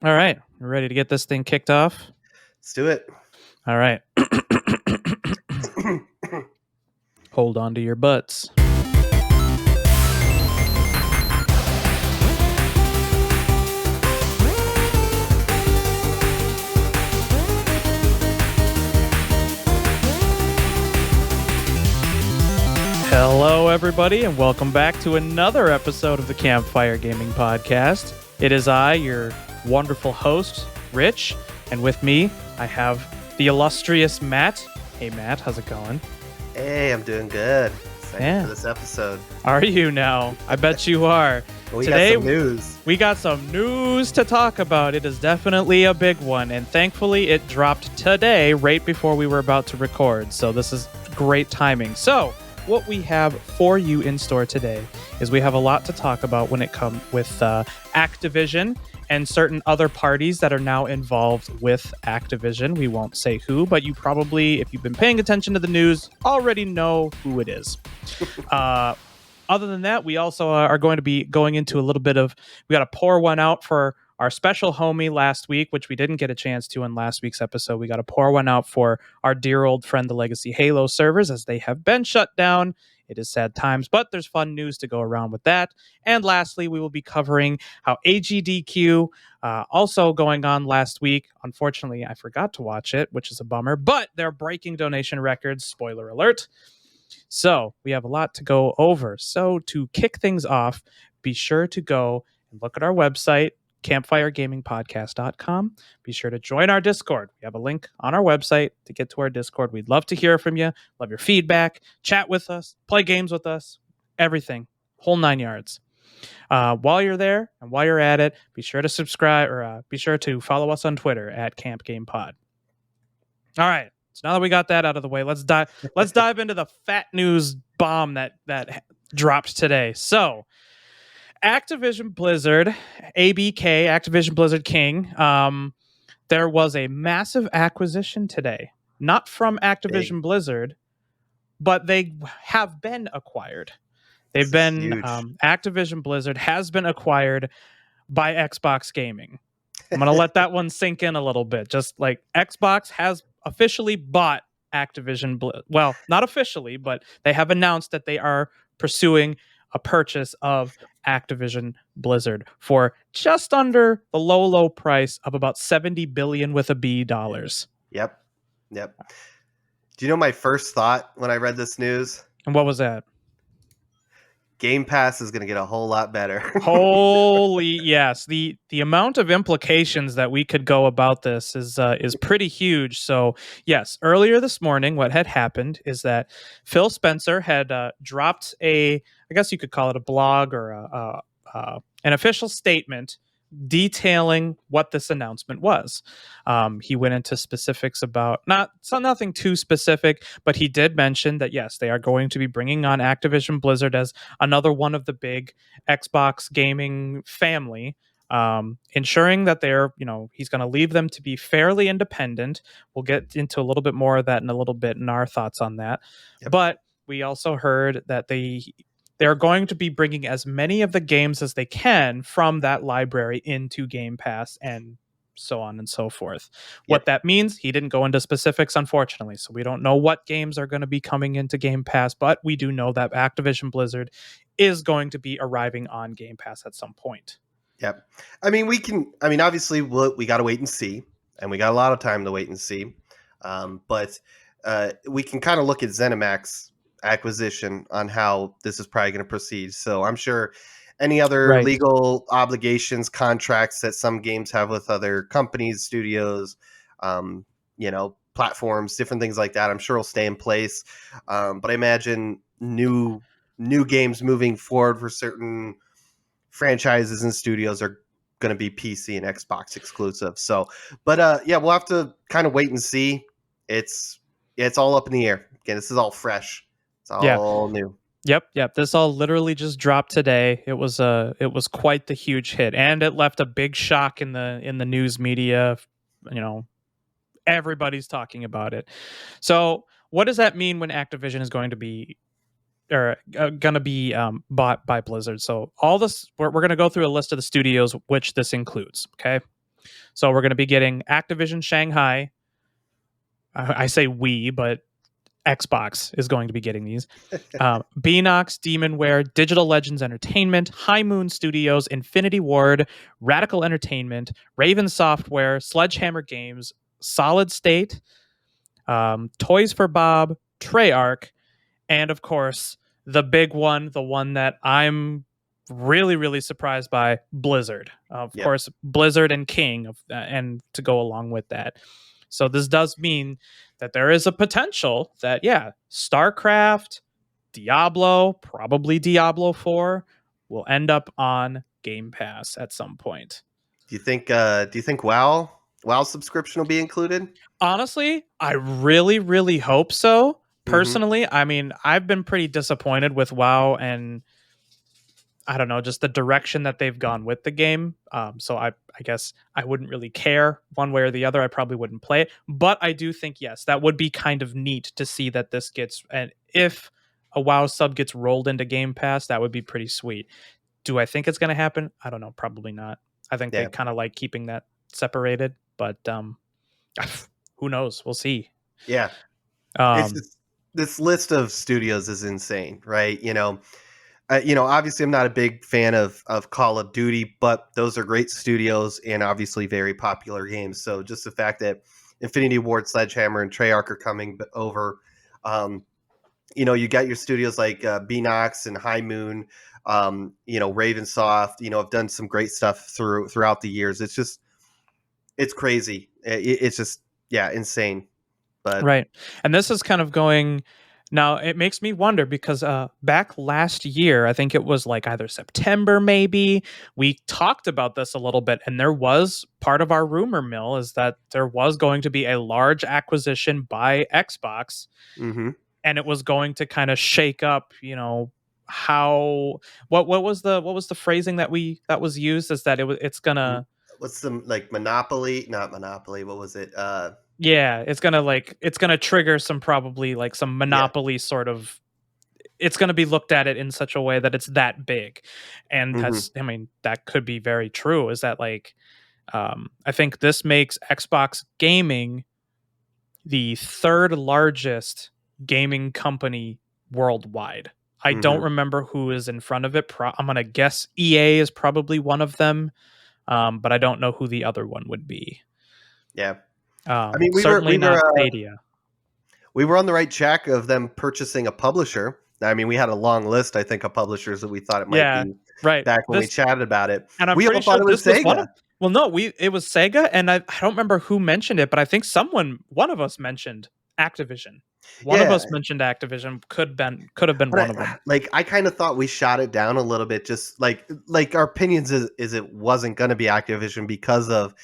All right, we're ready to get this thing kicked off. Let's do it. All right. Hold on to your butts. Hello, everybody, and welcome back to another episode of the Campfire Gaming Podcast. It is I, your wonderful host, Rich, and with me, I have the illustrious Matt. Hey, Matt, how's it going? Hey, I'm doing good. Excited for this episode. Are you now? I bet you are. Today, got some news. We got some news to talk about. It is definitely a big one, and thankfully it dropped today, right before we were about to record, so this is great timing. So, what we have for you in store today is we have a lot to talk about when it comes with Activision and certain other parties that are now involved with Activision. We won't say who, but you probably, if you've been paying attention to the news, already know who it is. Other than that, we also are going to be going into a little bit of, we got to pour one out for our special homie last week, which we didn't get a chance to in last week's episode. We got to pour one out for our dear old friend, the Legacy Halo servers, as they have been shut down. It is sad times, but there's fun news to go around with that. And lastly, we will be covering how AGDQ, also going on last week. Unfortunately, I forgot to watch it, which is a bummer, but they're breaking donation records. Spoiler alert. So we have a lot to go over. So to kick things off, be sure to go and look at our website, campfiregamingpodcast.com. Be sure to join our Discord. We have a link on our website to get to our Discord. We'd love to hear from you, love your feedback, chat with us, play games with us, everything, whole 9 yards. While you're there and while you're at it, be sure to subscribe or be sure to follow us on Twitter at CampGamePod. All right. So now that we got that out of the way, let's dive into the fat news bomb that dropped today. So, Activision-Blizzard, ABK, Activision-Blizzard King, there was a massive acquisition today. Not from Activision-Blizzard, but they have been acquired. Activision-Blizzard has been acquired by Xbox Gaming. I'm going to let that one sink in a little bit. Just like Xbox has officially bought Activision. Well, not officially, but they have announced that they are pursuing a purchase of Activision Blizzard for just under the low price of about $70 billion with a B dollars. Yep. Do you know my first thought when I read this news? And what was that? Game Pass is going to get a whole lot better. Holy yes, the amount of implications that we could go about this is pretty huge. So yes, earlier this morning, what had happened is that Phil Spencer had dropped I guess you could call it a blog or an official statement detailing what this announcement was. He went into specifics about nothing too specific, but he did mention that yes, they are going to be bringing on Activision Blizzard as another one of the big Xbox gaming family, ensuring that he's going to leave them to be fairly independent. We'll get into a little bit more of that in a little bit and our thoughts on that. Yep. But we also heard that they're going to be bringing as many of the games as they can from that library into Game Pass and so on and so forth. Yep. What that means, he didn't go into specifics, unfortunately. So we don't know what games are going to be coming into Game Pass, but we do know that Activision Blizzard is going to be arriving on Game Pass at some point. Yep. Obviously we got to wait and see, and we got a lot of time to wait and see. But we can kind of look at ZeniMax acquisition on how this is probably going to proceed. So I'm sure any other legal obligations, contracts that some games have with other companies, studios, platforms, different things like that, I'm sure will stay in place. But I imagine new games moving forward for certain franchises and studios are going to be PC and Xbox exclusive. So, but we'll have to kind of wait and see. It's all up in the air. Again, this is all fresh. It's all new. Yep. This all literally just dropped today. It was quite the huge hit, and it left a big shock in the news media. Everybody's talking about it. So, what does that mean when Activision is going to be bought by Blizzard? So, all this we're going to go through a list of the studios which this includes. Okay. So we're going to be getting Activision Shanghai. I say we, but Xbox is going to be getting these. Beanox, Demonware, Digital Legends Entertainment, High Moon Studios, Infinity Ward, Radical Entertainment, Raven Software, Sledgehammer Games, Solid State, Toys for Bob, Treyarch, and of course, the big one, the one that I'm really, really surprised by, Blizzard. Of Yep. course, Blizzard and King, and to go along with that. So this does mean that there is a potential that, yeah, StarCraft, Diablo, probably Diablo 4, will end up on Game Pass at some point. Do you think? Do you think WoW subscription will be included? Honestly, I really, really hope so. Mm-hmm. Personally, I mean, I've been pretty disappointed with WoW and I don't know, just the direction that they've gone with the game. So I guess I wouldn't really care one way or the other. I probably wouldn't play it, but I do think yes, that would be kind of neat to see that this gets, and if a WoW sub gets rolled into Game Pass, that would be pretty sweet. Do I think it's going to happen? I don't know. Probably not. I think they Yeah. kind of like keeping that separated, but who knows? We'll see. Yeah. It's Um, just, this list of studios is insane, right? Obviously, I'm not a big fan of Call of Duty, but those are great studios and obviously very popular games. So just the fact that Infinity Ward, Sledgehammer, and Treyarch are coming over, you got your studios like Beanox and High Moon, Ravensoft. Have done some great stuff throughout the years. It's crazy. It's just insane. But Right. And this is kind of going now it makes me wonder because back last year, I think it was like either September maybe, we talked about this a little bit and there was part of our rumor mill is that there was going to be a large acquisition by Xbox mhm. and it was going to kind of shake up, how what was the phrasing that was used is that it's going M- to what's the like Monopoly? Not Monopoly. What was it? yeah, it's gonna trigger some probably like some Yeah. monopoly sort of it's gonna be looked at it in such a way that it's that big. And Hmm. that's I mean, that could be very true. Is that like I think this makes Xbox gaming the third largest gaming company worldwide. I don't Hmm. remember who is in front of it. I'm gonna guess EA is probably one of them, but I don't know who the other one would be. Yeah. I mean, we were Certainly we were not uh, Stadia. we were on the right track of them purchasing a publisher. I mean, we had a long list, I think, of publishers that we thought it might Yeah, be right. back when we This chatted about it. and I'm We pretty all thought sure it was this was one of Sega. well, no, we it was Sega, and I don't remember who mentioned it, but I think one of us mentioned Activision. One of Yeah, us mentioned Activision. Could have been but one of them. I kind of thought we shot it down a little bit, just like our opinions is it wasn't going to be Activision because of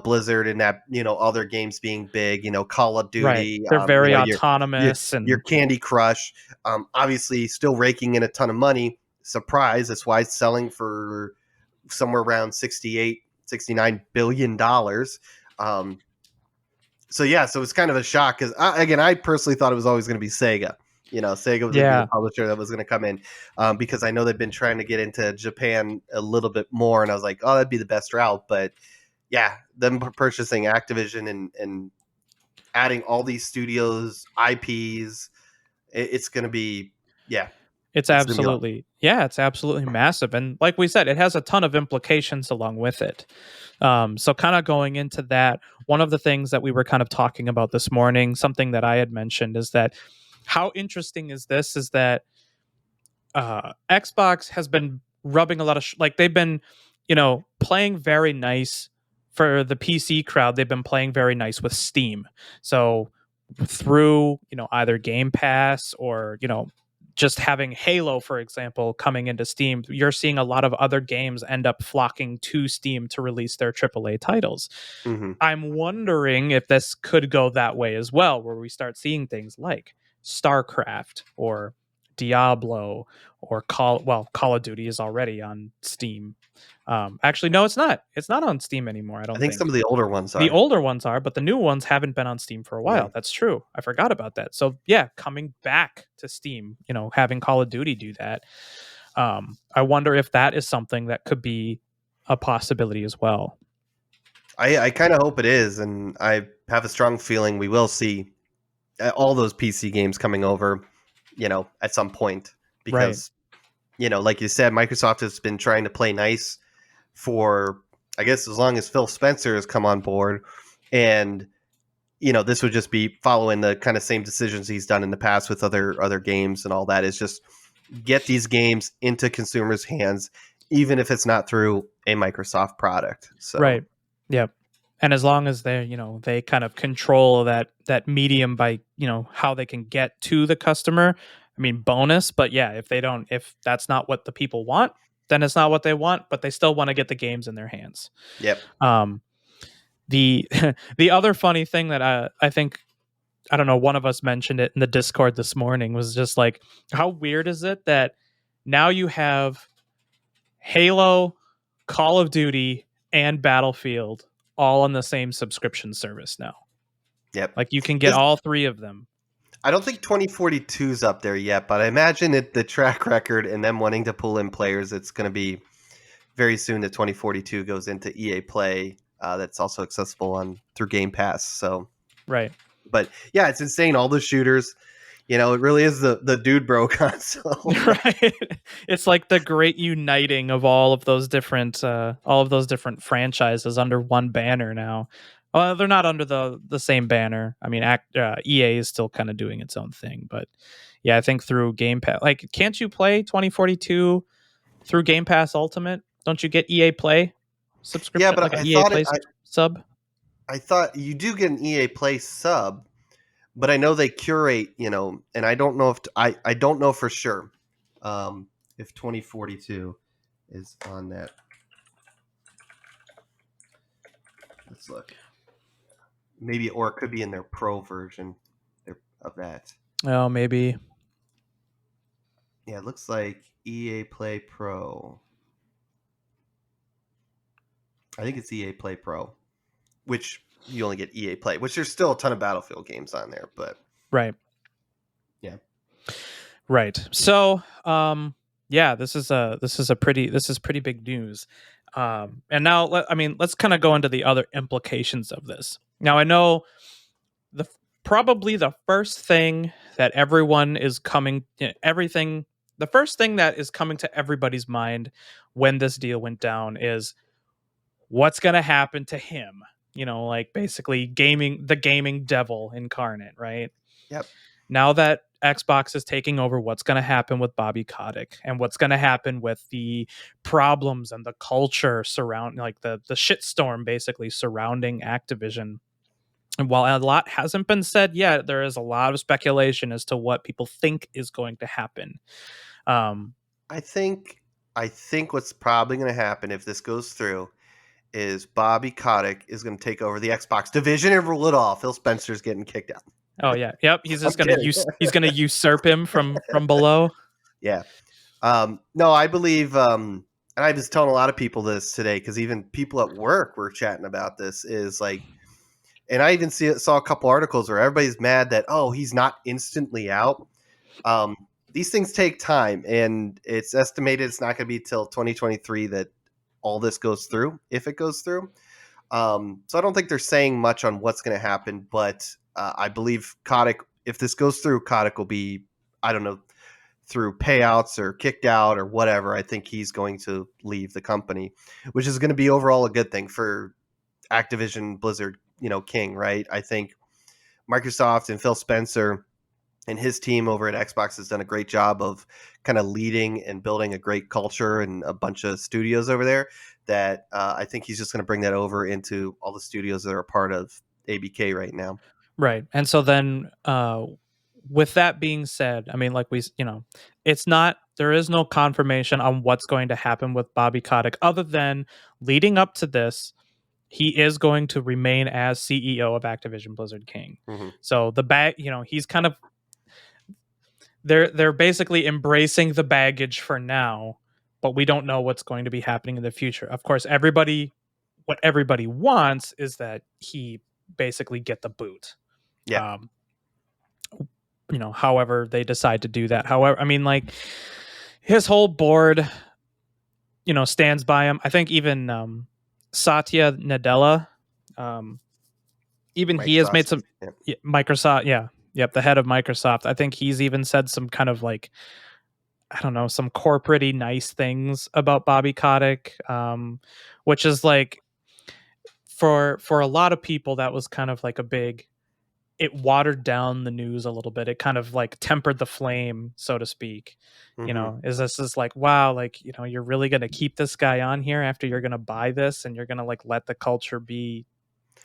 Blizzard and that all their games being big, Call of Right. Duty, They're very your autonomous your and Candy Crush, obviously still raking in a ton of money. Surprise! That's why it's selling for somewhere around 68, 69 billion dollars. Um, so yeah, so it's kind of a shock because again, I personally thought it was always going to be Sega. Sega was going to be the yeah, publisher that was going to come in because I know they've been trying to get into Japan a little bit more, and I was like, oh, that'd be the best route. But yeah, them purchasing Activision and adding all these studios, IPs, it's going to be yeah, it's going to be awesome. it's absolutely massive. And like we said, it has a ton of implications along with it. So kind of going into that, one of the things that we were kind of talking about this morning, something that I had mentioned is that how interesting is this is that Xbox has been rubbing a lot of like they've been, playing very nice for the PC crowd. They've been playing very nice with Steam. So through either Game Pass or just having Halo, for example, coming into Steam, you're seeing a lot of other games end up flocking to Steam to release their AAA titles. Mm-hmm. I'm wondering if this could go that way as well, where we start seeing things like StarCraft or Diablo or Call of Duty is already on Steam. Actually, no, it's not. It's not on Steam anymore. I I don't think some think of the older ones the are. older ones are, but the new ones haven't been on Steam for a Yeah. while. That's true. I forgot about that. So yeah, coming back to Steam, having Call of Duty do that. I wonder if that is something that could be a possibility as well. I kind of hope it is, and I have a strong feeling we will see all those PC games coming over, at some point, Right. because like you said, Microsoft has been trying to play nice for, I guess, as long as Phil Spencer has come on board, and this would just be following the kind of same decisions he's done in the past with other games and all that. Is just get these games into consumers' hands, even if it's not through a Microsoft product. So Right. Yep. And as long as they kind of control that medium by, how they can get to the customer, I mean, bonus, but yeah, if that's not what the people want, then it's not what they want, but they still want to get the games in their hands. yep, Um the the other funny thing that I think, I don't know, one of us mentioned it in the Discord this morning, was just like, how weird is it that now you have Halo, Call of Duty, and Battlefield all on the same subscription service now. yep. Like, you can get all three of them. I don't think 2042 is up there yet, but I imagine the track record and them wanting to pull in players, it's going to be very soon that 2042 goes into EA Play. That's also accessible through Game Pass. So, Right. but yeah, it's insane. All the shooters, it really is the dude bro console. Right. It's like the great uniting of all of those different franchises under one banner now. Well, they're not under the same banner. I mean, EA is still kind of doing its own thing, but yeah, I think through Game Pass, like, can't you play 2042 through Game Pass Ultimate? Don't you get EA Play Yeah, subscription, but like an EA Play sub? I thought you do get an EA Play sub, but I know they curate, and I don't know I don't know for sure if 2042 is on that. Let's look. Maybe, or it could be in their pro version of that. Oh, maybe. Yeah, it looks like EA Play Pro. I think it's EA Play Pro, which you only get EA Play, which there's still a ton of Battlefield games on there, but Right. yeah. Right. So, yeah, this is pretty big news. And now let's kind of go into the other implications of this. Now, I know the probably the first thing that everyone is coming, everything, the first thing that is coming to everybody's mind when this deal went down is what's going to happen to him. Like, basically the gaming devil incarnate, right? Yep. Now that Xbox is taking over, what's going to happen with Bobby Kotick, and what's going to happen with the problems and the culture surrounding, like, the shitstorm basically surrounding Activision. And while a lot hasn't been said yet, there is a lot of speculation as to what people think is going to happen. I think what's probably going to happen if this goes through is Bobby Kotick is going to take over the Xbox division and rule it all. Phil Spencer's getting kicked out. Oh yeah, yep. He's just I'm gonna kidding. he's gonna usurp him from below. Yeah. No, I believe, and I was telling a lot of people this today, because even people at work were chatting about this, is like, and I even saw a couple articles where everybody's mad that, oh, he's not instantly out. These things take time, and it's estimated it's not going to be till 2023 that all this goes through, if it goes through. So I don't think they're saying much on what's going to happen, but I believe Kotick, if this goes through, Kotick will be, I don't know, through payouts or kicked out or whatever. I think he's going to leave the company, which is going to be overall a good thing for Activision-Blizzard, King, right? I think Microsoft and Phil Spencer and his team over at Xbox has done a great job of kind of leading and building a great culture and a bunch of studios over there that I think he's just going to bring that over into all the studios that are a part of ABK right now. Right. And so then, with that being said, I mean, like, there is no confirmation on what's going to happen with Bobby Kotick, other than leading up to this, he is going to remain as CEO of Activision Blizzard King. Mm-hmm. So he's kind of, they're basically embracing the baggage for now, but we don't know what's going to be happening in the future. Of course, what everybody wants is that he basically get the boot. Yeah. However they decide to do that. However, I mean, like, his whole board, stands by him. I think even Satya Nadella Even he has made Microsoft. some Yeah. Microsoft, yeah, yep, the head of Microsoft. I think he's even said some kind of like, I don't know, some corporate nice things about Bobby Kotick, which is like for a lot of people that was kind of like a big, it watered down the news a little bit. It kind of like tempered the flame, so to speak. Hmm. Is this is like, wow, like, you're really going to keep this guy on here after you're going to buy this and you're going to like let the culture be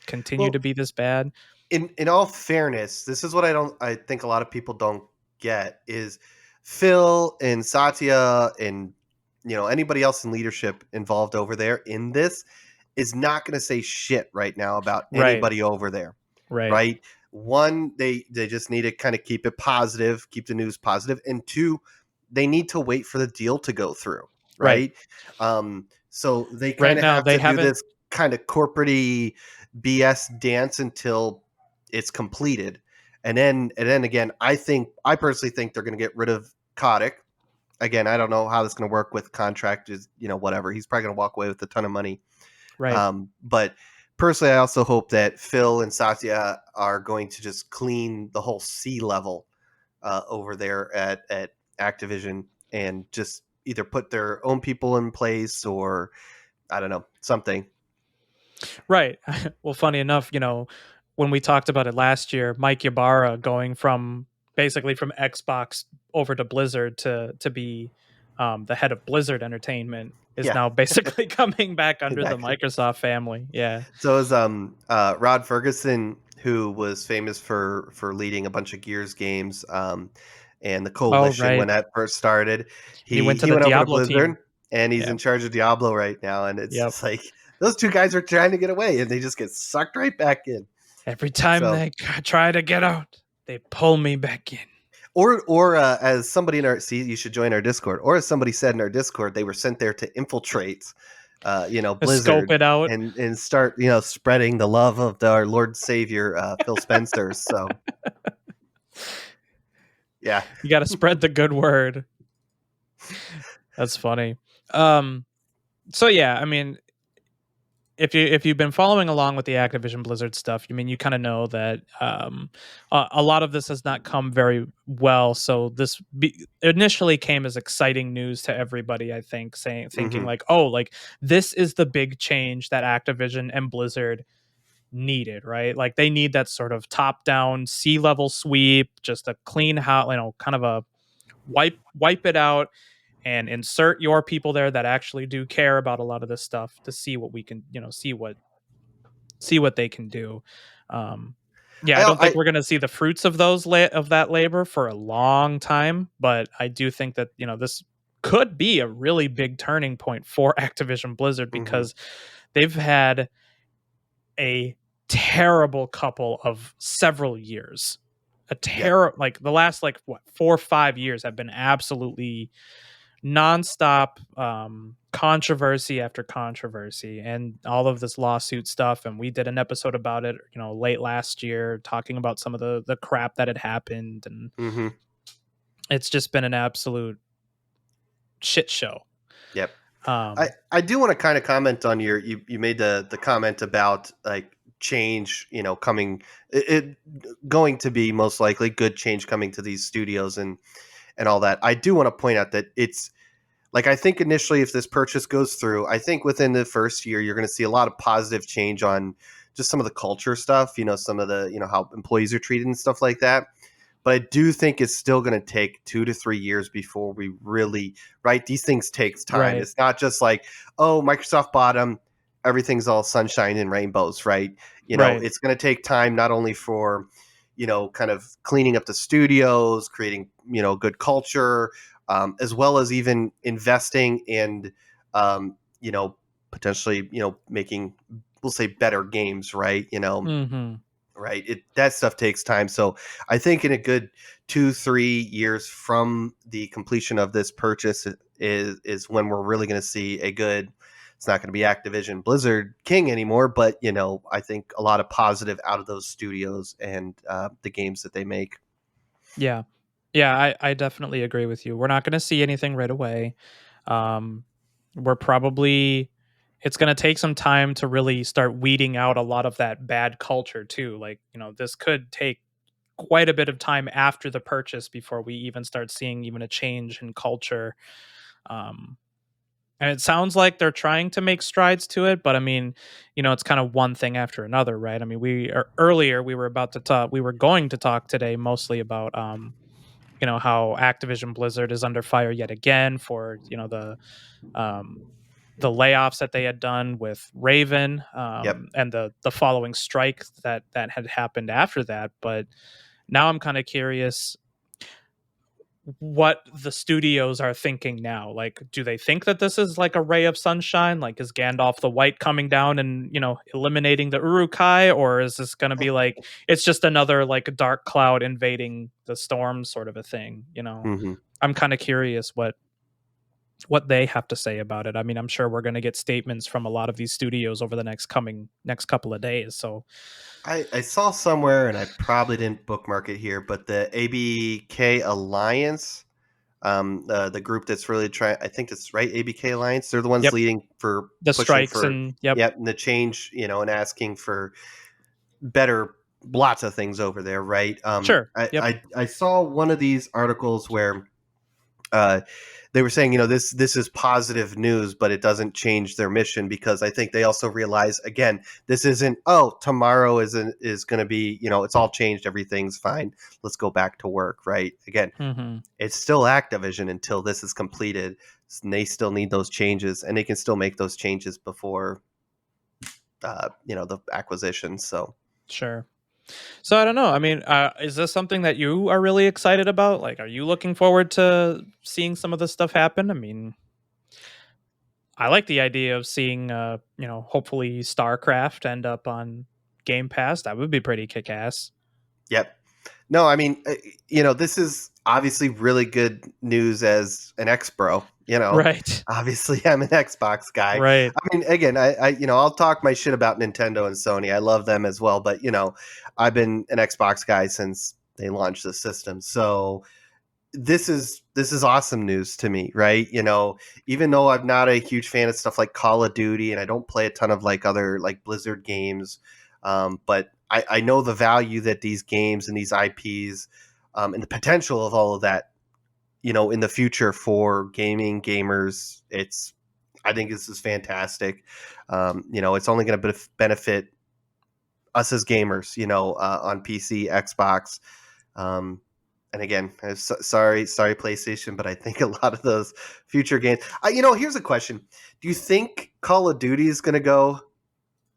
continue Well, to be this bad? in all fairness, this is what I think a lot of people don't get is Phil and Satya and anybody else in leadership involved over there in this is not going to say shit right now about Right. anybody over there, Right. right? One, they just need to kind of keep it positive, keep the news positive, and two, they need to wait for the deal to go through, Right. right? So they Right kind of now have they to do haven't. this kind of corporate BS dance until it's completed. And then again, I personally think they're going to get rid of Kotick. Again, I don't know how this is going to work with contract is, whatever. He's probably going to walk away with a ton of money. Right. But personally, I also hope that Phil and Satya are going to just clean the whole C level over there at Activision and just either put their own people in place or I don't know, something. Right. Well, funny enough, when we talked about it last year, Mike Ybarra going from basically from Xbox over to Blizzard to be the head of Blizzard Entertainment is Yeah, now basically coming back under the back to Microsoft family. Yeah. So is Rod Ferguson, who was famous for leading a bunch of Gears games, and the Oh, Coalition when right. that first started. And he went to He the went over to Diablo team. Blizzard, and he's Yeah. in charge of Diablo right now. And it's Yep. just like those two guys are trying to get away, and they just get sucked right back in. Every time So they try to get out, they pull me back in. or as somebody in our you should join our Discord, or as somebody said in our Discord, they were sent there to infiltrate To scope Blizzard it out. and start spreading the love of our Lord and Savior Phil Spencer. So yeah. You got to spread the good word. That's funny. Um, so yeah, I mean, if you've been following along with the Activision Blizzard stuff, you kind of know that a lot of this has not come very well. So this initially came as exciting news to everybody. I think thinking Hmm. like, oh, like this is the big change that Activision and Blizzard needed, right? Like they need that sort of top down C-level sweep, just a clean house, kind of a wipe it out and insert your people there that actually do care about a lot of this stuff to see what we can, see what they can do. Um, yeah, I don't think I we're going to see the fruits of of that labor for a long time, but I do think that this could be a really big turning point for Activision Blizzard hmm because they've had a terrible couple of several years. A yeah. like the last like what 4 or 5 years have been absolutely nonstop controversy after controversy and all of this lawsuit stuff. And we did an episode about it, late last year, talking about some of the crap that had happened, and hmm it's just been an absolute shit show. Yep. I, Um, I do want to kind of comment on you made the comment about like change, coming going to be most likely good change coming to these studios and all that. I do want to point out that it's like I think initially if this purchase goes through, I think within the first year you're going to see a lot of positive change on just some of the culture stuff, some of the, how employees are treated and stuff like that. But I do think it's still going to take 2 to 3 years before we really, right? These things takes time. right, It's not just like, oh, Microsoft bought them, everything's all sunshine and rainbows, right? right. It's going to take time not only for, kind of cleaning up the studios, creating, good culture, as well as even investing and, potentially, making, we'll say better games, right? Hmm. Right, that stuff takes time. So I think in a good 2 3 years from the completion of this purchase is when we're really going to see a good, it's not going to be Activision Blizzard king anymore, but I think a lot of positive out of those studios and the games that they make. Yeah, yeah, I definitely agree with you. We're not going to see anything right away. Um, we're probably it's going to take some time to really start weeding out a lot of that bad culture too. Like, this could take quite a bit of time after the purchase before we even start seeing even a change in culture. Um, and it sounds like they're trying to make strides to it, but I mean, it's kind of one thing after another, right? I mean, earlier we were about to talk, we were going to talk today mostly about, how Activision Blizzard is under fire yet again for, um, the layoffs that they had done with Raven, Yep. and the following strike that had happened after that. But now I'm kind of curious what the studios are thinking now. Like, do they think that this is like a ray of sunshine? Like, is Gandalf the White coming down and eliminating the Uruk-hai, or is this going to be like it's just another like dark cloud invading the storm sort of a thing? Hmm. I'm kind of curious what they have to say about it. I mean, I'm sure we're going to get statements from a lot of these studios over the next couple of days. So, I saw somewhere, and I probably didn't bookmark it here, but the ABK Alliance, the group that's really trying, I think it's right, ABK Alliance. They're the ones yep, leading for the pushing strikes for, and yep, yep, and the change, and asking for better, lots of things over there, right? sure, yep, I saw one of these articles where uh, they were saying, this is positive news, but it doesn't change their mission, because I think they also realize, again, this isn't, oh, tomorrow is going to be, it's all changed, everything's fine, let's go back to work, right? Again, hmm it's still Activision until this is completed, and they still need those changes, and they can still make those changes before the acquisition. So sure. So I don't know. I mean, is this something that you are really excited about? Like, are you looking forward to seeing some of this stuff happen? I mean, I like the idea of seeing, hopefully StarCraft end up on Game Pass. That would be pretty kick ass. yep. No, I mean, this is obviously really good news as an ex-bro. Right. Obviously, I'm an Xbox guy. Right. I mean, again, I'll talk my shit about Nintendo and Sony. I love them as well, but I've been an Xbox guy since they launched the system. So this is awesome news to me, right? Even though I'm not a huge fan of stuff like Call of Duty, and I don't play a ton of like other like Blizzard games, but I know the value that these games and these IPs, and the potential of all of that, in the future for gamers. I think this is fantastic. It's only going to benefit us as gamers, on PC, Xbox. Um, and again, sorry, PlayStation, but I think a lot of those future games. Here's a question: do you think Call of Duty is going to go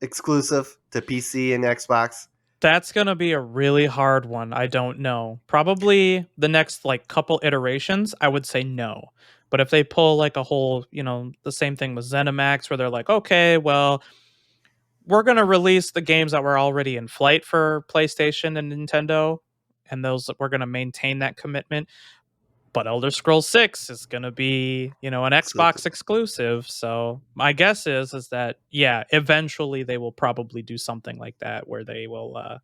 exclusive to PC and Xbox? That's going to be a really hard one. I don't know. Probably the next like couple iterations, I would say no. But if they pull like a whole, the same thing with ZeniMax where they're like, okay, well, we're going to release the games that were already in flight for PlayStation and Nintendo, and those we're going to maintain that commitment. But Elder Scrolls 6 is going to be, an Exclusive. Xbox exclusive. So my guess is that yeah, eventually they will probably do something like that where they will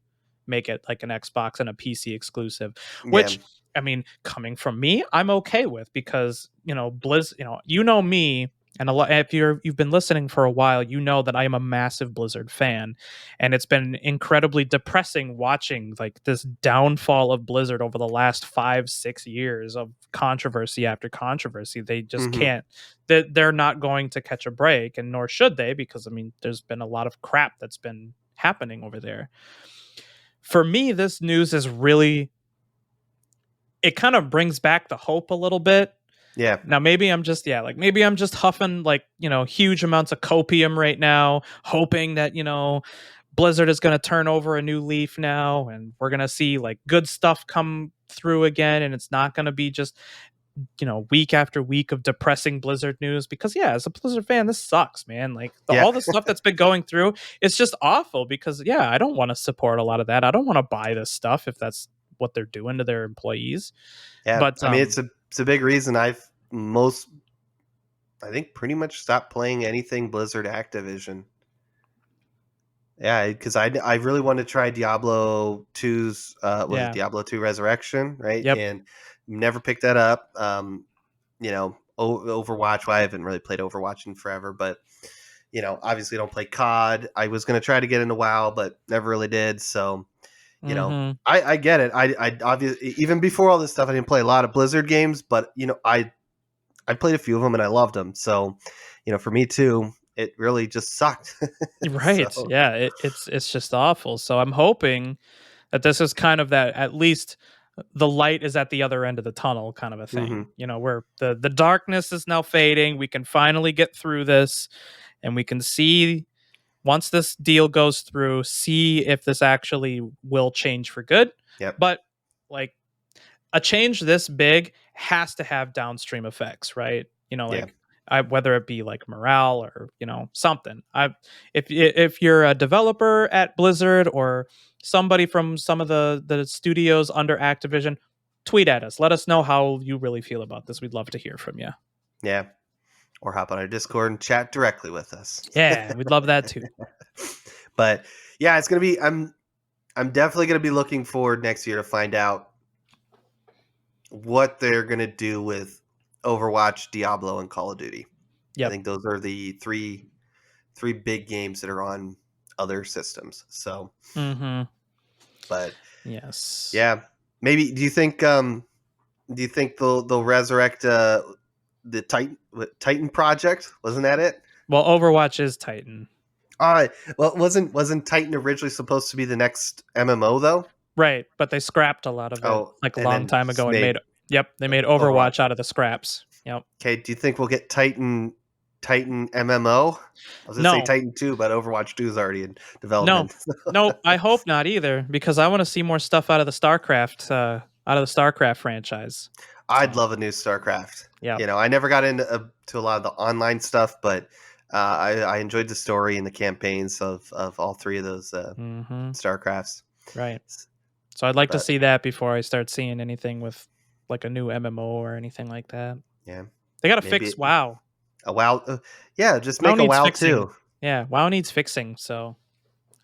make it like an Xbox and a PC exclusive, Yeah. which I mean, coming from me, I'm okay with because, Blizz, me and a lot if you've been listening for a while, you know that I am a massive Blizzard fan, and it's been incredibly depressing watching like this downfall of Blizzard over the last 5-6 years of controversy after controversy. They just Hmm. can't, they're not going to catch a break, and nor should they, because I mean there's been a lot of crap that's been happening over there. For me, this news is really, it kind of brings back the hope a little bit. Yeah. Now maybe I'm just, yeah, like maybe I'm just huffing like, huge amounts of copium right now, hoping that, Blizzard is going to turn over a new leaf now and we're going to see like good stuff come through again, and it's not going to be just, week after week of depressing Blizzard news, because yeah, as a Blizzard fan, this sucks, man. Like Yeah. all the stuff that's been going through, it's just awful because yeah, I don't want to support a lot of that. I don't want to buy this stuff if that's what they're doing to their employees. Yeah. But I mean, it's a big reason I think pretty much stopped playing anything Blizzard Activision. Yeah, because I really wanted to try Diablo 2's, was it yeah, Diablo 2 Resurrection, right? yep. And never picked that up. Overwatch. Well, I haven't really played Overwatch in forever, but obviously don't play COD. I was going to try to get into WoW, but never really did. So, Mm-hmm. I get it. I obviously, even before all this stuff, I didn't play a lot of Blizzard games, but I played a few of them and I loved them. So, for me too, it really just sucked. Right. So, Yeah. It's just awful. So I'm hoping that this is kind of that, at least the light is at the other end of the tunnel kind of a mhm. thing. Where the darkness is now fading. We can finally get through this, and we can see, once this deal goes through, see if this actually will change for good. Yep. But like, a change this big has to have downstream effects, right? Yeah. Like, whether it be like morale or something. If you're a developer at Blizzard or somebody from some of the studios under Activision, tweet at us. Let us know how you really feel about this. We'd love to hear from you. Yeah. Or hop on our Discord and chat directly with us. Yeah, we'd love that too. But yeah, it's gonna be. I'm definitely gonna be looking forward next year to find out what they're gonna do with Overwatch, Diablo, and Call of Duty. I Yep. think those are the three big games that are on other systems. So, Mm-hmm. but Yes. yeah, maybe. Do you think they'll resurrect the Titan project? Wasn't that it? Well, Overwatch is Titan. Well, wasn't Titan originally supposed to be the next MMO though? Right, but they scrapped a lot of it Oh, like a and long then time just ago and made they made Overwatch. Overwatch out of the scraps. Yep. Okay, do you think we'll get Titan MMO? I was gonna say No. Titan 2, but Overwatch 2 is already in No. development. No, I hope not either, because I want to see more stuff out of the StarCraft franchise. I'd So, love a new StarCraft. yeah. I never got into to a lot of the online stuff, but I enjoyed the story and the campaigns of all three of those Mhm. StarCrafts. Right. So I'd like to But see that before I start seeing anything with like a new MMO or anything like that. yeah, They got to maybe fix WoW. a WoW. Yeah, just WoW make a needs WoW fixing. too. Yeah, WoW needs fixing, so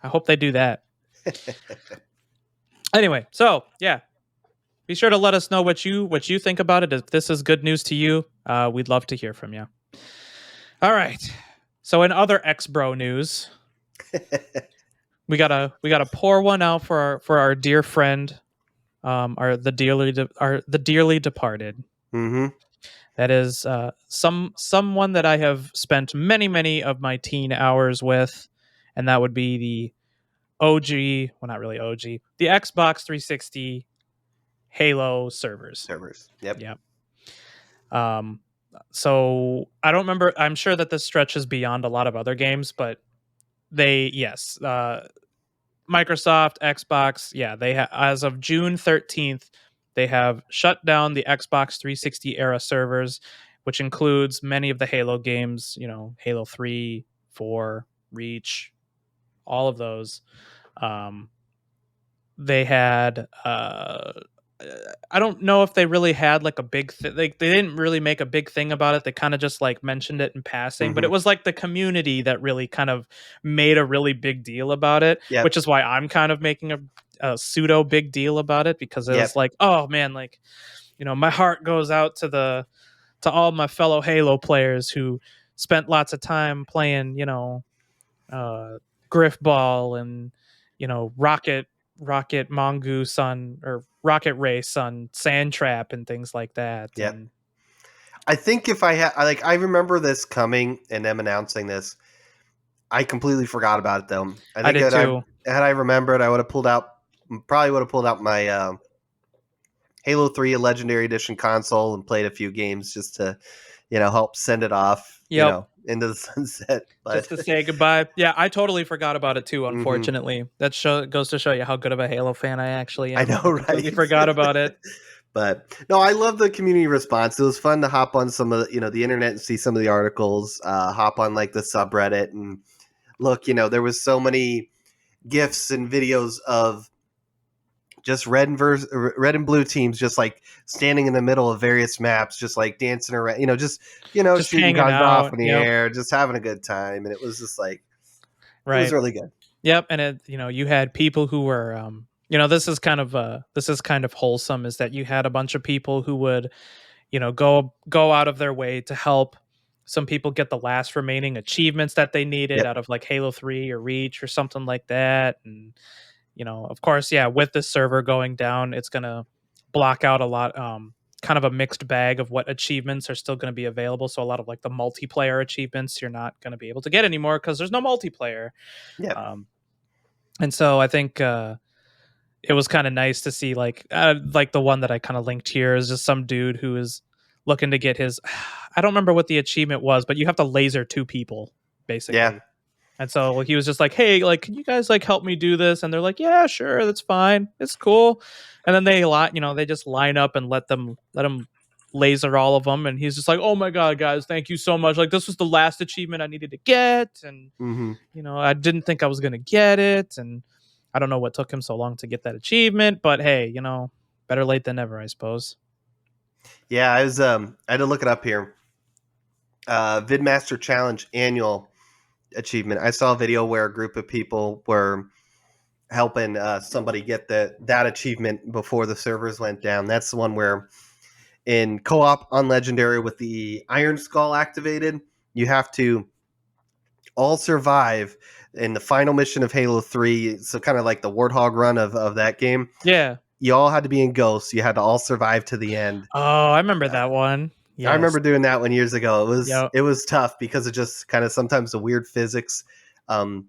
I hope they do that. Anyway, so yeah, be sure to let us know what you think about it. If this is good news to you, we'd love to hear from you. All right. So in other ex-bro news, we gotta pour one out for our dear friend, the dearly departed. Mm-hmm. That is someone that I have spent many of my teen hours with, and that would be the OG. Well, not really OG. The Xbox 360 Halo servers. Servers. Yep. Yep. So I don't remember. I'm sure that this stretches beyond a lot of other games, but Microsoft, Xbox, yeah, as of June 13th, they have shut down the Xbox 360 era servers, which includes many of the Halo games, Halo 3, 4, Reach, all of those. They had I don't know if they really had like a big thing. They didn't really make a big thing about it. They kind of just like mentioned it in passing, but Mm-hmm. it was like the community that really kind of made a really big deal about it, Yep. which is why I'm kind of making a pseudo big deal about it, because it was Yep. like, oh man, like, my heart goes out to all my fellow Halo players who spent lots of time playing, uh, Griffball and, Rocket Mongoose or Rocket Race on Sand Trap and things like that. Yep. And I think if I remember this coming and them announcing this. I completely forgot about it though. I I think did too. had I remembered, I would have pulled out my Halo 3 Legendary Edition console and played a few games just to, help send it off, Yep. into the sunset. But Just to say goodbye. Yeah, I totally forgot about it too, mhm. unfortunately. That goes to show you how good of a Halo fan I actually I am. know, I completely right? forgot about it. But no, I love the community response. It was fun to hop on some of the internet and see some of the articles, hop on like the subreddit and look, there was so many GIFs and videos of just red and blue teams just like standing in the middle of various maps, just like dancing around, just Just shooting hanging guns off out. in the Yep. air, just having a good time, and it was just like it was Right. really good. Yep, and you had people who were, this is kind of wholesome, is that you had a bunch of people who would, go out of their way to help some people get the last remaining achievements that they needed Yep. out of like Halo 3 or Reach or something like that. And, of course, yeah, with this server going down, it's going to block out a lot, kind of a mixed bag of what achievements are still going to be available. So a lot of like the multiplayer achievements you're not going to be able to get anymore because there's no multiplayer. Yep. Um, and so I think it was kind of nice to see like the one that I kind of linked here is just some dude who is looking to get his I don't remember what the achievement was, but you have to laser two people Yeah. basically. And so he was just like, "Hey, like, can you guys like help me do this?" And they're like, "Yeah, sure, that's fine, it's cool." And then they just line up and let him laser all of them. And he's just like, "Oh my god, guys, thank you so much! Like, this was the last achievement I needed to get, and Mm-hmm. I didn't think I was gonna get it, and I don't know what took him so long to get that achievement, but hey, better late than never, I suppose." Yeah, I had to look it up here. Vidmaster Challenge annual achievement. I saw a video where a group of people were helping somebody get that achievement before the servers went down. That's the one where in co-op on Legendary with the Iron Skull activated, you have to all survive in the final mission of Halo 3. So kind of like the Warthog run of that game. Yeah. You all had to be in Ghosts. You had to all survive to the end. Oh, I remember that one. I Yes. remember doing that one years ago. Yep. It was tough because of just kind of sometimes the weird physics. Um,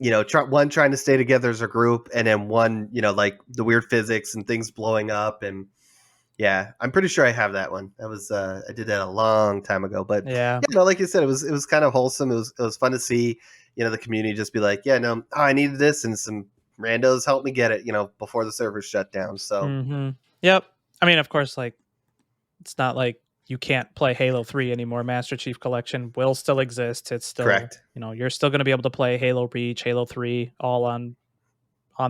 one trying to stay together as a group, and then one, like the weird physics and things blowing up. And yeah, I'm pretty sure I have that one. That was I did that a long time ago. But Yeah. yeah, like you said, it was kind of wholesome. It was fun to see, the community just be like, yeah, no, I needed this, and some randos helped me get it, before the servers shut down. So Mm-hmm. Yep. I mean, of course, like it's not like you can't play Halo 3 anymore. Master Chief Collection will still exist. It's still, correct. you're still going to be able to play Halo Reach, Halo 3 all on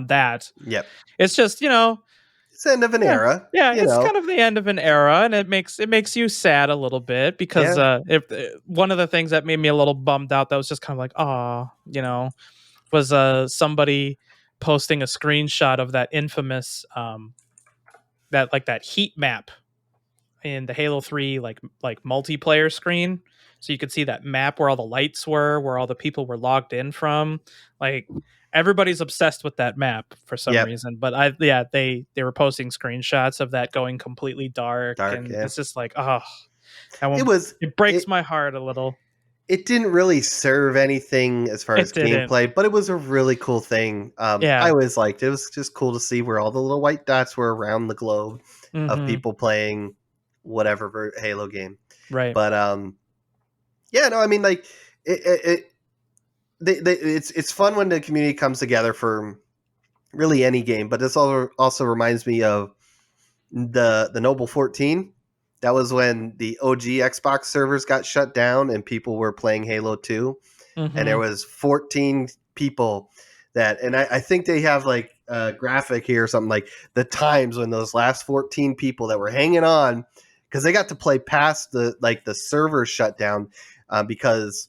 that. Yep. It's just, It's the end of an yeah. era. Yeah, it's kind of the end of an era, and it makes you sad a little bit because Yeah. if one of the things that made me a little bummed out that was just kind of like, oh, was somebody posting a screenshot of that infamous that heat map in the Halo 3 like multiplayer screen. So you could see that map where all the lights were, where all the people were logged in from. Like everybody's obsessed with that map for some Yep. reason. But they were posting screenshots of that going completely dark, Dark. and Yeah. it's just like, oh, that It one, was. it breaks It, my heart a little. it didn't really serve anything as far It as didn't. gameplay, but it was a really cool thing. I Yeah. always liked it. It was just cool to see where all the little white dots were around the globe of Mm-hmm. people playing whatever Halo game. Right. But yeah, no, I mean, like it's fun when the community comes together for really any game. But this also reminds me of the Noble 14. That was when the OG Xbox servers got shut down and people were playing Halo 2. And there Mm-hmm. was 14 people and I think they have like a graphic here or something, like the times when those last 14 people that were hanging on, because they got to play past the server shutdown, because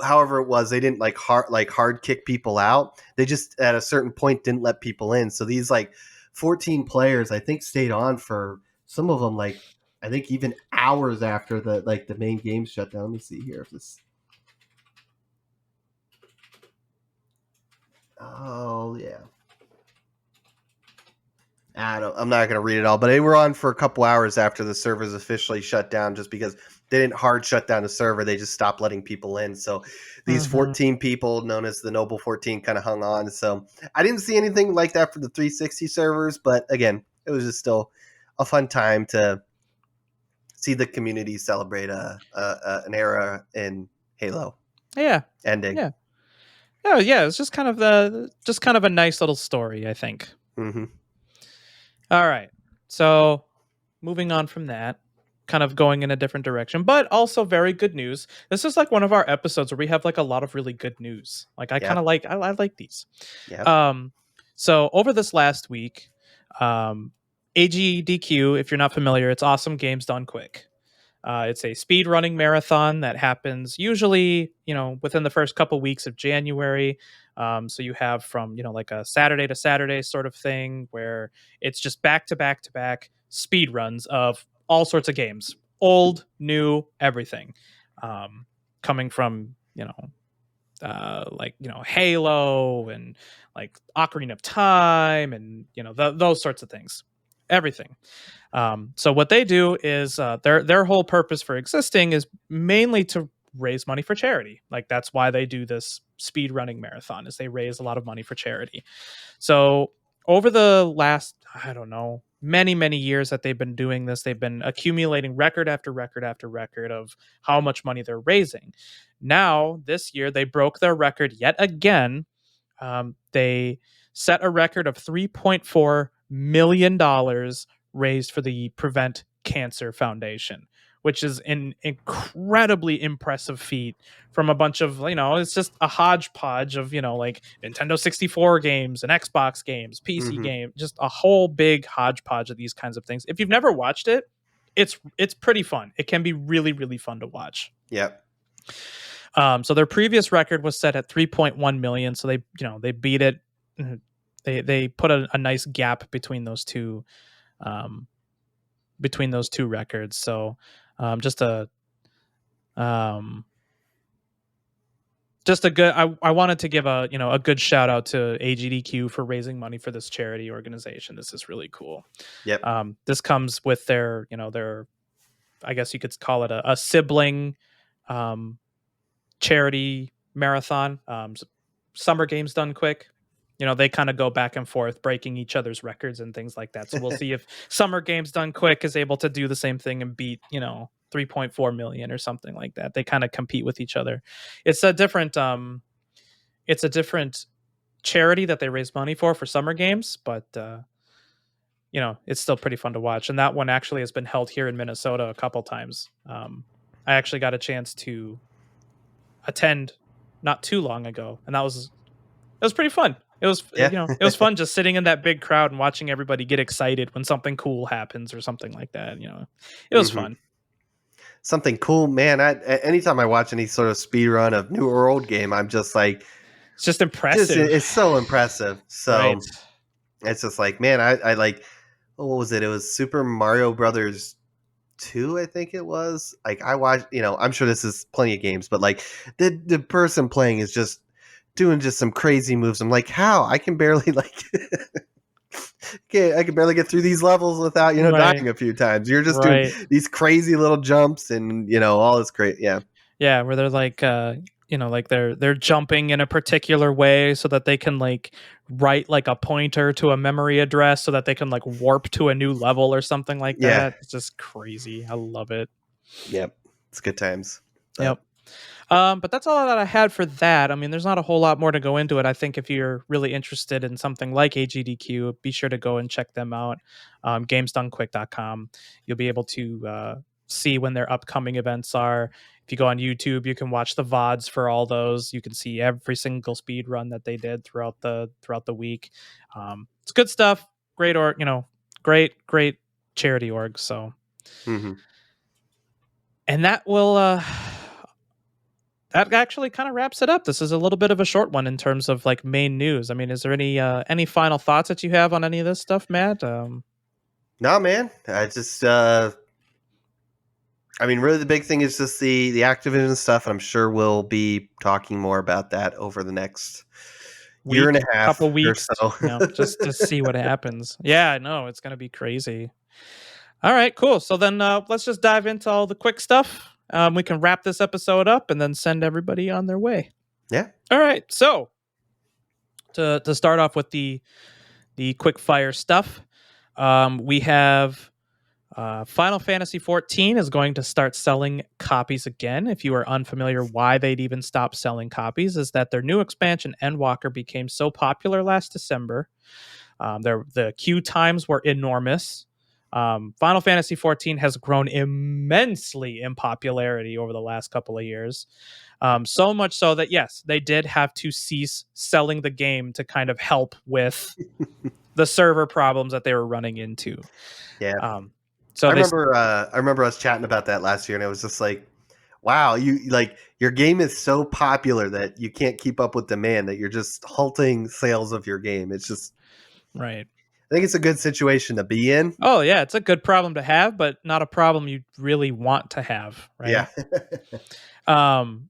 however it was, they didn't hard kick people out. They just at a certain point didn't let people in. So these like 14 players, I think, stayed on for some of them, like I think even hours after the main game shut down. Let me see here if this. Oh yeah. I'm not going to read it all, but they were on for a couple hours after the servers officially shut down, just because they didn't hard shut down the server. They just stopped letting people in. So these Mm-hmm. 14 people, known as the Noble 14, kind of hung on. So I didn't see anything like that for the 360 servers, but again, it was just still a fun time to see the community celebrate an era in Halo Yeah. ending. Yeah. Oh yeah, it's just kind of a nice little story, I think. Mm-hmm. All right. So moving on from that, kind of going in a different direction, but also very good news. This is like one of our episodes where we have like a lot of really good news. Like Yep. I like these. Yep. So over this last week, AGDQ, if you're not familiar, it's Awesome Games Done Quick. It's a speed running marathon that happens usually, within the first couple weeks of January. So you have from, like a Saturday to Saturday sort of thing where it's just back to back to back speed runs of all sorts of games. old, new, everything, coming from Halo and like Ocarina of Time and those sorts of things, everything. So what they do is their whole purpose for existing is mainly to raise money for charity. Like that's why they do this speed running marathon, is they raise a lot of money for charity. So over the last, I don't know, many years that they've been doing this, they've been accumulating record after record after record of how much money they're raising. Now this year they broke their record yet again. They set a record of $3.4 million raised for the Prevent Cancer Foundation, which is an incredibly impressive feat from a bunch of, it's just a hodgepodge of, like Nintendo 64 games and Xbox games, PC games, just a whole big hodgepodge of these kinds of things. If you've never watched it, it's pretty fun. It can be really, really fun to watch. Yep. So their previous record was set at 3.1 million. So they beat it. They put a nice gap between those two records. So just a good. I wanted to give a good shout out to AGDQ for raising money for this charity organization. This is really cool. Yep. This comes with their I guess you could call it a sibling charity marathon. Summer Games Done Quick. They kind of go back and forth, breaking each other's records and things like that. So we'll see if Summer Games Done Quick is able to do the same thing and beat, 3.4 million or something like that. They kind of compete with each other. It's a different charity that they raise money for Summer Games, but it's still pretty fun to watch. And that one actually has been held here in Minnesota a couple times. I actually got a chance to attend not too long ago, and it was pretty fun. It was it was fun just sitting in that big crowd and watching everybody get excited when something cool happens or something like that. It was fun. Something cool, man. Anytime I watch any sort of speed run of new or old game, I'm just like, it's just impressive. It's so impressive. So right. It's just like, man, I like, what was it? It was Super Mario Brothers 2, I think it was. Like I watched, I'm sure this is plenty of games, but like the person playing is just doing just some crazy moves. I'm like, how? I can barely I can barely get through these levels without, dying a few times. You're just doing these crazy little jumps and, all this great. Yeah. Yeah. Where they're like, like they're jumping in a particular way so that they can like write like a pointer to a memory address so that they can like warp to a new level or something like that. Yeah. It's just crazy. I love it. Yep. It's good times. Yep. But that's all that I had for that. I mean, there's not a whole lot more to go into it. I think if you're really interested in something like AGDQ, be sure to go and check them out. GamesDoneQuick.com. You'll be able to see when their upcoming events are. If you go on YouTube, you can watch the VODs for all those. You can see every single speed run that they did throughout the week. It's good stuff. Great great charity org. So, and that will. That actually kind of wraps it up. This is a little bit of a short one in terms of like main news. I mean, is there any final thoughts that you have on any of this stuff, Matt? No, man. I just, really the big thing is just the Activision stuff. And I'm sure we'll be talking more about that over the next year and a half, couple weeks, or so. just to see what happens. Yeah, I know it's going to be crazy. All right, cool. So then let's just dive into all the quick stuff. We can wrap this episode up and then send everybody on their way. Yeah. All right. So to start off with the quick fire stuff, we have Final Fantasy XIV is going to start selling copies again. If you are unfamiliar why they'd even stop selling copies, is that their new expansion Endwalker became so popular last December. The queue times were enormous. Final Fantasy XIV has grown immensely in popularity over the last couple of years. So much so that, yes, they did have to cease selling the game to kind of help with the server problems that they were running into. Yeah. So I remember us chatting about that last year, and it was just like, wow, your game is so popular that you can't keep up with demand, that you're just halting sales of your game. It's just right. I think it's a good situation to be in. Oh yeah, it's a good problem to have, but not a problem you really want to have, Yeah. right? um,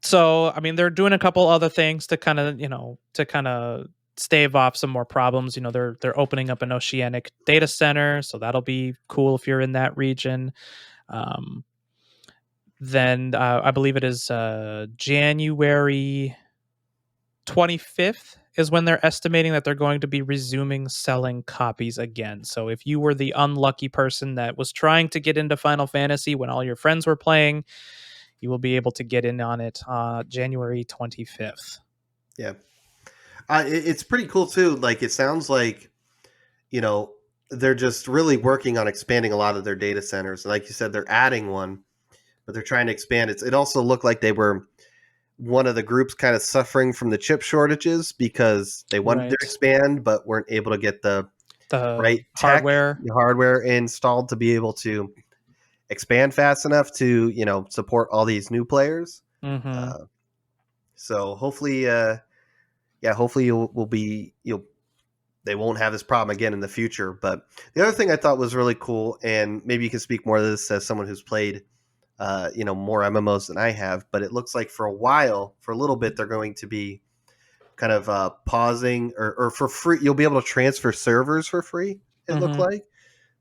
so I mean, they're doing a couple other things to kind of stave off some more problems. They're opening up an oceanic data center, so that'll be cool if you're in that region. Um, then I believe it is January 25th is when they're estimating that they're going to be resuming selling copies again. So if you were the unlucky person that was trying to get into Final Fantasy when all your friends were playing, you will be able to get in on it January 25th. Yeah. It's pretty cool too. Like, it sounds like, they're just really working on expanding a lot of their data centers. Like you said, they're adding one, but they're trying to expand it. It also looked like they were one of the groups kind of suffering from the chip shortages because they wanted to Right. expand, but weren't able to get the right tech, hardware. the hardware installed to be able to expand fast enough to, support all these new players. Mm-hmm. So hopefully, hopefully they won't have this problem again in the future. But the other thing I thought was really cool, and maybe you can speak more to this as someone who's played, more MMOs than I have, but it looks like for a little bit, they're going to be kind of pausing or for free. You'll be able to transfer servers for free. It looked Mm-hmm. like.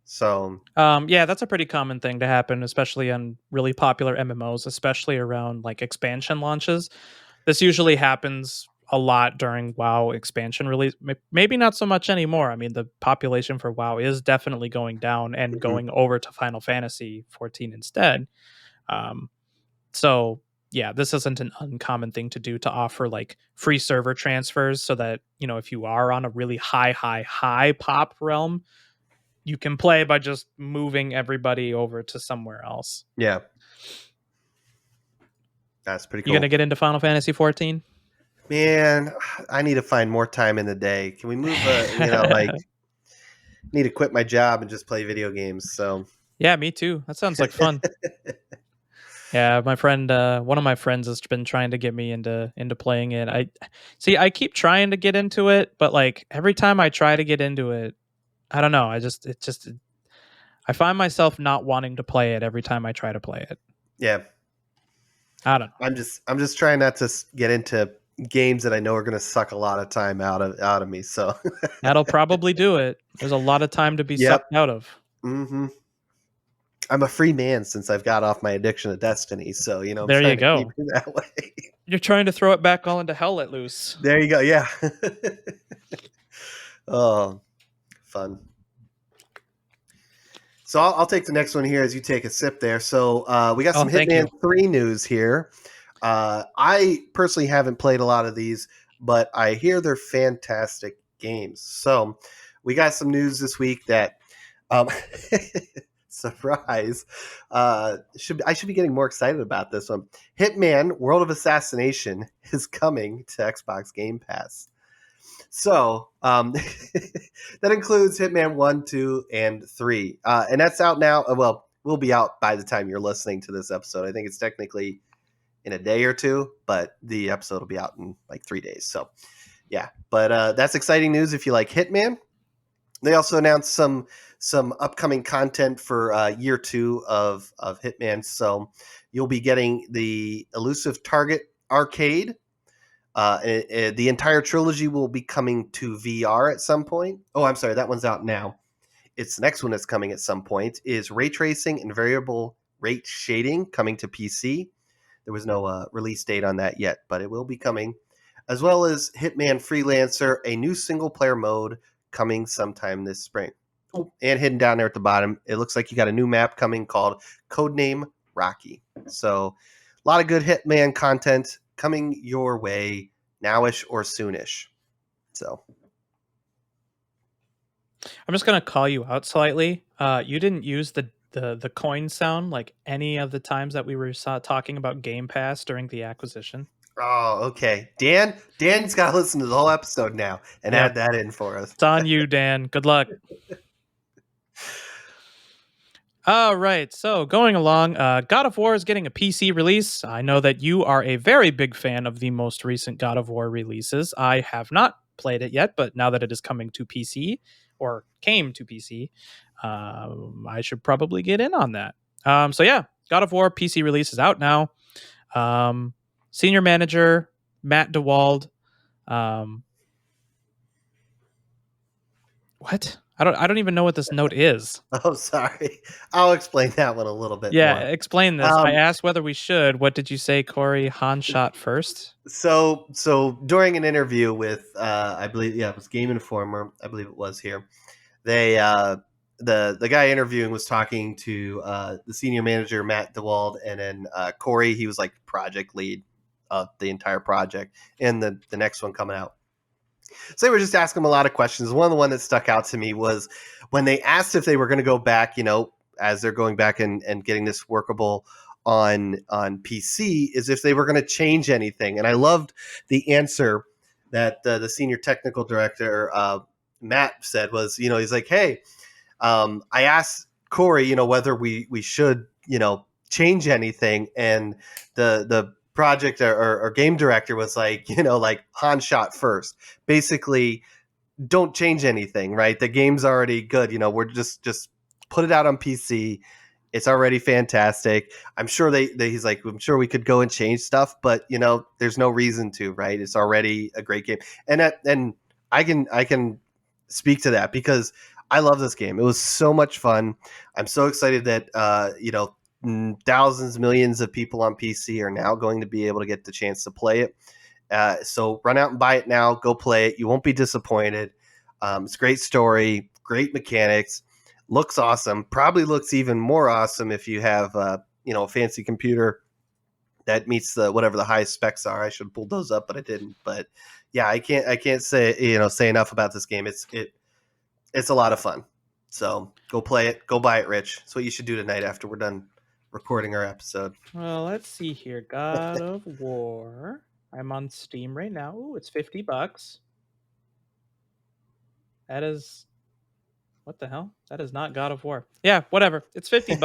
So, yeah, that's a pretty common thing to happen, especially on really popular MMOs, especially around like expansion launches. This usually happens a lot during WoW expansion release. Maybe not so much anymore. I mean, the population for WoW is definitely going down and mhm. going over to Final Fantasy 14 instead. Um, so yeah, this isn't an uncommon thing to do, to offer like free server transfers so that, if you are on a really high pop realm, you can play by just moving everybody over to somewhere else. Yeah, that's pretty You gonna cool. get into Final Fantasy 14? Man, I need to find more time in the day. Can we move? Need to quit my job and just play video games. So, Yeah, me too. That sounds like fun. Yeah, my friend, one of my friends has been trying to get me into playing it. I keep trying to get into it, but like every time I try to get into it, I don't know. I find myself not wanting to play it every time I try to play it. yeah, I don't know. I'm just trying not to get into games that I know are going to suck a lot of time out of me. So, That'll probably do it. There's a lot of time to be yep. sucked out of. hmm I'm a free man since I've got off my addiction to Destiny. So, I'm There you trying to keep go. it that way. You're trying to throw it back all into hell let loose. There you go. Yeah. Oh, fun. So I'll take the next one here as you take a sip there. So we got some Thank Hitman you. 3 news here. I personally haven't played a lot of these, but I hear they're fantastic games. So we got some news this week that, surprise, I should be getting more excited about this one. Hitman World of Assassination is coming to Xbox Game Pass. So that includes Hitman 1, 2, and 3. And that's out now. Well, will be out by the time you're listening to this episode. I think it's technically in a day or two, but the episode will be out in like 3 days. So yeah, but that's exciting news if you like Hitman. They also announced some upcoming content for year 2 of Hitman. So you'll be getting the Elusive Target Arcade. The entire trilogy will be coming to VR at some point. Oh, I'm sorry, that one's out now. It's the next one that's coming at some point is Ray Tracing and Variable Rate Shading coming to PC. There was no release date on that yet, but it will be coming. As well as Hitman Freelancer, a new single-player mode coming sometime this spring. Oh, and hidden down there at the bottom, it looks like you got a new map coming called Codename Rocky. So a lot of good Hitman content coming your way nowish or soonish. So I'm just gonna call you out slightly. You didn't use the coin sound like any of the times that we were talking about Game Pass during the acquisition. oh, okay. Dan's got to listen to the whole episode now and Yep. add that in for us. It's on you, Dan. Good luck. All right, so going along, God of War is getting a PC release. I know that you are a very big fan of the most recent God of War releases. I have not played it yet, but now that it is coming to PC, or came to PC, I should probably get in on that. So yeah, God of War PC release is out now. Senior manager Matt DeWald. What? I don't even know what this note is. Oh, sorry. I'll explain that one a little bit Yeah, more. explain this. I asked whether we should. What did you say, Corey? Han shot first? So during an interview with I believe it was Game Informer, I believe it was here. They the guy interviewing was talking to the senior manager Matt DeWald, and then Corey, he was like project lead of the entire project, and the next one coming out. So they were just asking him a lot of questions. One of the one that stuck out to me was when they asked if they were going to go back, as they're going back and getting this workable on PC, is if they were going to change anything. And I loved the answer that the senior technical director Matt said was, he's like, hey, I asked Corey, whether we should, change anything, and the project or game director was like, like Han shot first. Basically, don't change anything, right? The game's already good. We're just put it out on PC. It's already fantastic. I'm sure he's like, I'm sure we could go and change stuff, but there's no reason to, right? It's already a great game. And I can speak to that because I love this game. It was so much fun. I'm so excited that thousands, millions of people on PC are now going to be able to get the chance to play it. So run out and buy it now. Go play it. You won't be disappointed. It's a great story, great mechanics, looks awesome. Probably looks even more awesome if you have a fancy computer that meets whatever the highest specs are. I should have pulled those up, but I didn't. But yeah, I can't say enough about this game. It's a lot of fun. So go play it. Go buy it, Rich. That's what you should do tonight after we're done recording our episode. Well, let's see here. God of War. I'm on Steam right now. Ooh, it's $50. That is, what the hell? That is not God of War. Yeah, whatever. It's $50.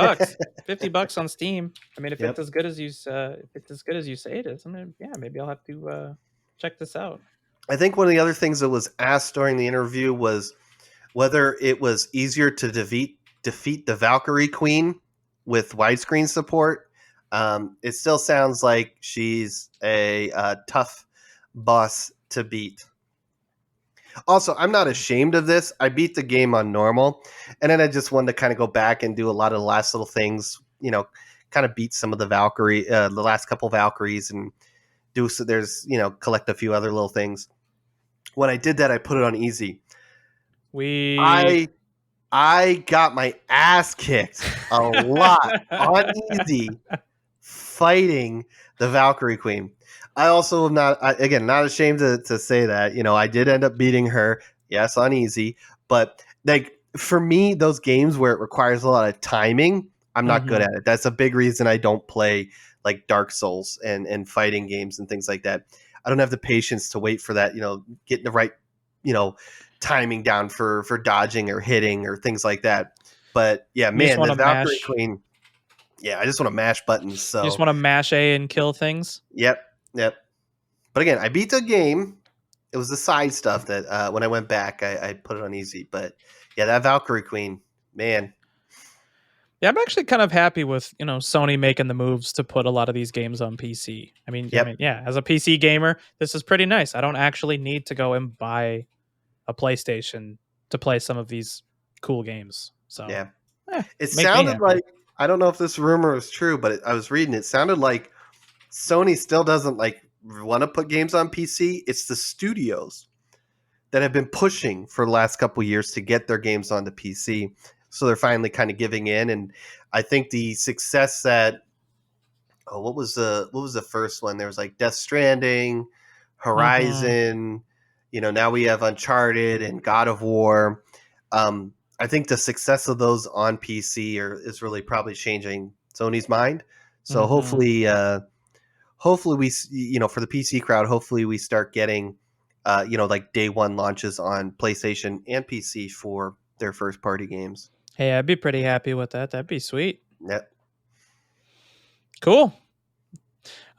$50 on Steam. I mean, if it's as good as you say it is, maybe I'll have to check this out. I think one of the other things that was asked during the interview was whether it was easier to defeat the Valkyrie Queen with widescreen support. It still sounds like she's a tough boss to beat. Also, I'm not ashamed of this. I beat the game on normal, and then I just wanted to kind of go back and do a lot of the last little things, kind of beat some of the the last couple Valkyries, and do so. There's, collect a few other little things. When I did that, I put it on easy. I got my ass kicked a lot on easy fighting the Valkyrie Queen. I also am not ashamed to say that, I did end up beating her. Yes, on easy, but like for me, those games where it requires a lot of timing, I'm not good at it. That's a big reason I don't play like Dark Souls and fighting games and things like that. I don't have the patience to wait for that, getting the right, timing down for dodging or hitting or things like that. But yeah, man, the Valkyrie Queen. Yeah, I just want to mash buttons. So you just want to mash A and kill things. Yep. But again, I beat the game. It was the side stuff that when I went back, I put it on easy. But yeah, that Valkyrie Queen, man. Yeah, I'm actually kind of happy with Sony making the moves to put a lot of these games on PC. I mean, as a PC gamer, this is pretty nice. I don't actually need to go and buy a PlayStation to play some of these cool games. So yeah, it sounded like, I don't know if this rumor is true, but I was reading, it sounded like Sony still doesn't want to put games on PC. It's the studios that have been pushing for the last couple of years to get their games onto PC. So they're finally kind of giving in. And I think the success that, what was the first one? There was like Death Stranding, Horizon, now we have Uncharted and God of War. I think the success of those on PC is really probably changing Sony's mind. So hopefully we, for the PC crowd, hopefully we start getting, like day one launches on PlayStation and PC for their first party games. Hey, I'd be pretty happy with that. That'd be sweet. Yep. Cool.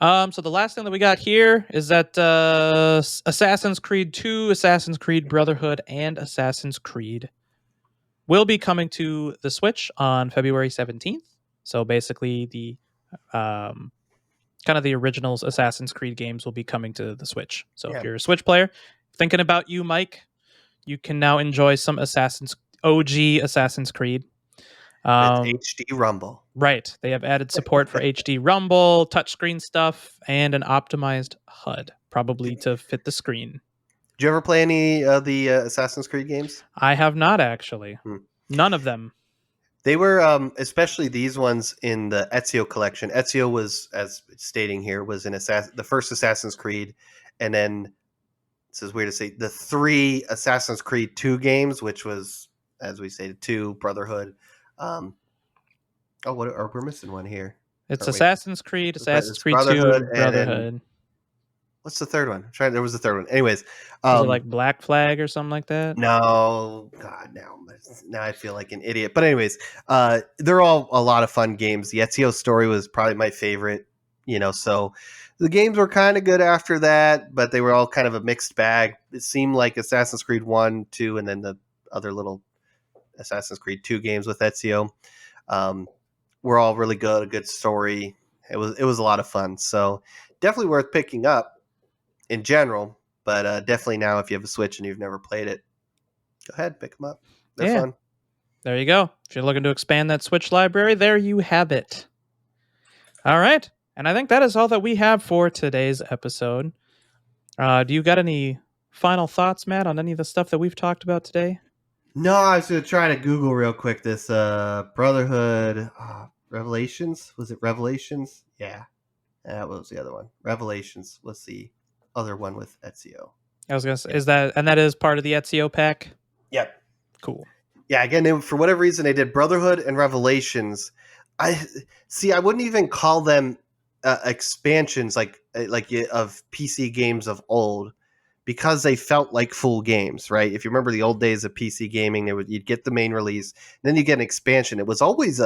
So the last thing that we got here is that Assassin's Creed 2, Assassin's Creed Brotherhood, and Assassin's Creed will be coming to the Switch on February 17th. So basically, the kind of the originals Assassin's Creed games will be coming to the Switch. So if Yeah. you're a Switch player, thinking about you, Mike, you can now enjoy some OG Assassin's Creed. With HD Rumble. Right. They have added support for HD Rumble, touchscreen stuff, and an optimized HUD, probably to fit the screen. Did you ever play any of the Assassin's Creed games? I have not actually. None of them. They were, especially these ones in the Ezio collection. Ezio was, as it's stating here, was in the first Assassin's Creed, and then this is weird to say, the 3 Assassin's Creed 2 games, which was, as we stated, 2 Brotherhood. We're missing one here. It's Assassin's Creed, Assassin's Creed 2, Brotherhood. What's the third one? There was a third one. Anyways, was it like Black Flag or something like that? No, God, now I feel like an idiot. But anyways, they're all a lot of fun games. The Ezio story was probably my favorite. So the games were kind of good after that, but they were all kind of a mixed bag. It seemed like Assassin's Creed 1, 2, and then the other little Assassin's Creed 2 games with Ezio were all really good. A good story. It was a lot of fun. So definitely worth picking up in general, but definitely now if you have a Switch and you've never played it, go ahead, pick them up. They're fun. There you go. If you're looking to expand that Switch library, there you have it. All right. And I think that is all that we have for today's episode. Do you got any final thoughts, Matt, on any of the stuff that we've talked about today? No, I was going to try to Google real quick this Brotherhood Revelations. Was it Revelations? Yeah. That was the other one. Revelations was the other one with Ezio. I was going to say, that is part of the Ezio pack? Yep. Cool. Yeah, again, for whatever reason, they did Brotherhood and Revelations. I wouldn't even call them expansions like of PC games of old, because they felt like full games, right? If you remember the old days of PC gaming, you'd get the main release, and then you get an expansion. It was always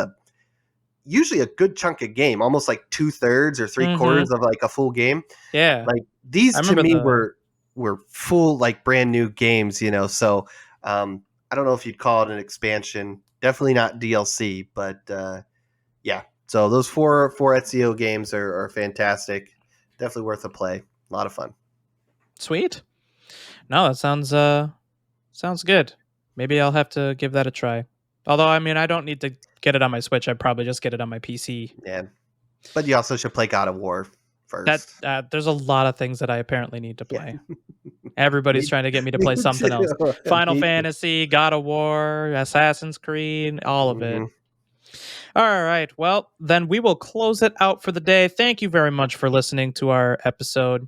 usually a good chunk of game, almost like 2/3 or 3/4 of like a full game. Yeah, like these to me were full, like brand new games, So I don't know if you'd call it an expansion. Definitely not DLC, but yeah. So those four Ezio games are fantastic. Definitely worth a play. A lot of fun. Sweet. No, that sounds good. Maybe I'll have to give that a try. Although, I mean, I don't need to get it on my Switch. I'd probably just get it on my PC. Yeah. But you also should play God of War first. There's a lot of things that I apparently need to play. Yeah. Everybody's trying to get me to play something else. Final Fantasy, God of War, Assassin's Creed, all of it. All right. Well, then we will close it out for the day. Thank you very much for listening to our episode.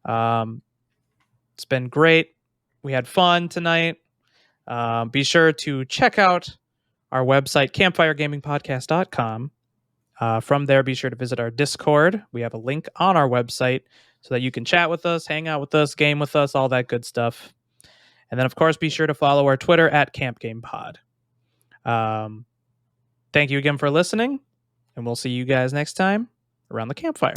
It's been great. We had fun tonight. Be sure to check out our website, campfiregamingpodcast.com. From there, be sure to visit our Discord. We have a link on our website so that you can chat with us, hang out with us, game with us, all that good stuff. And then, of course, be sure to follow our Twitter at CampGamePod. Thank you again for listening, and we'll see you guys next time around the campfire.